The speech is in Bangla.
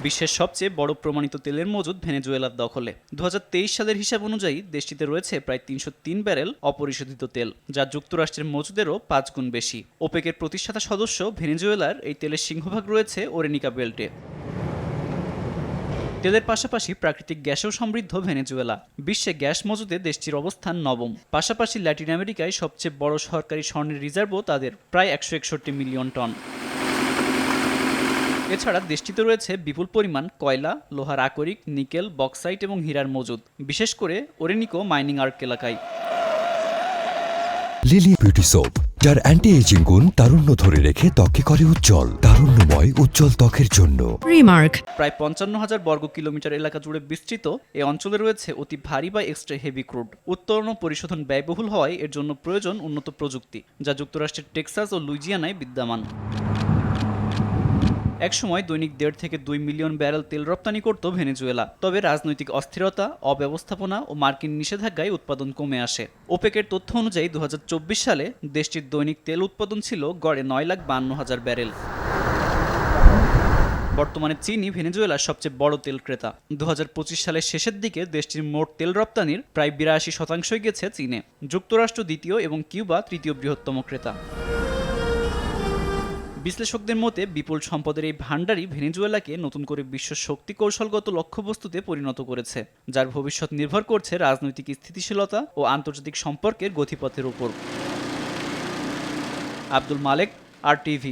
বিশ্বের সবচেয়ে বড় প্রমাণিত তেলের মজুদ ভেনেজুয়েলার দখলে। 2023 সালের হিসাব অনুযায়ী দেশটিতে রয়েছে প্রায় 303 ব্যারেল অপরিশোধিত তেল, যা যুক্তরাষ্ট্রের মজুদেরও 5 গুণ বেশি। ওপেকের প্রতিষ্ঠাতা সদস্য ভেনেজুয়েলার এই তেলের সিংহভাগ রয়েছে ওরেনিকা বেল্টে। তেলের পাশাপাশি প্রাকৃতিক গ্যাসেও সমৃদ্ধ ভেনেজুয়েলা। বিশ্বে গ্যাস মজুদে দেশটির অবস্থান নবম। পাশাপাশি ল্যাটিন আমেরিকায় সবচেয়ে বড় সরকারি স্বর্ণের রিজার্ভও তাদের, প্রায় 161 মিলিয়ন টন। এছাড়া দেশটিতে রয়েছে বিপুল পরিমাণ কয়লা, লোহার আকরিক, নিকেল, বক্সাইট এবং হীরার মজুদ, বিশেষ করে ওরেনিকো মাইনিং আর্ক এলাকায়। লিলি বিউটি সোপ, যার অ্যান্টি এজিং গুণ তারুণ্য ধরে রেখে ত্বকে করে উজ্জ্বল, তারুণ্যময় উজ্জ্বল ত্বকের জন্য। রিমার্ক। প্রায় 55,000 বর্গ কিলোমিটার এলাকা জুড়ে বিস্তৃত এই অঞ্চলে রয়েছে অতি ভারী বা এক্সট্রা হেভি ক্রুড। উত্তোলন ও পরিশোধন ব্যয়বহুল হওয়ায় এর জন্য প্রয়োজন উন্নত প্রযুক্তি, যা যুক্তরাষ্ট্রের টেক্সাস ও লুইজিয়ানায় বিদ্যমান। একসময় দৈনিক 1.5 থেকে 2 মিলিয়ন ব্যারেল তেল রপ্তানি করত ভেনেজুয়েলা। তবে রাজনৈতিক অস্থিরতা, অব্যবস্থাপনা ও মার্কিন নিষেধাজ্ঞায় উৎপাদন কমে আসে। ওপেকের তথ্য অনুযায়ী 2024 সালে দেশটির দৈনিক তেল উৎপাদন ছিল গড়ে 9,52,000 ব্যারেল। বর্তমানে চীনই ভেনেজুয়েলার সবচেয়ে বড় তেল ক্রেতা। 2025 সালের শেষের দিকে দেশটির মোট তেল রপ্তানির প্রায় 82% গেছে চীনে। যুক্তরাষ্ট্র দ্বিতীয় এবং কিউবা তৃতীয় বৃহত্তম ক্রেতা। বিশ্লেষকদের মতে বিপুল সম্পদের এই ভান্ডারই ভেনেজুয়েলাকে নতুন করে বিশ্ব শক্তি কৌশলগত লক্ষ্যবস্তুতে পরিণত করেছে, যার ভবিষ্যৎ নির্ভর করছে রাজনৈতিক স্থিতিশীলতা ও আন্তর্জাতিক সম্পর্কের গতিপথের উপর। আব্দুল মালেক, RTV।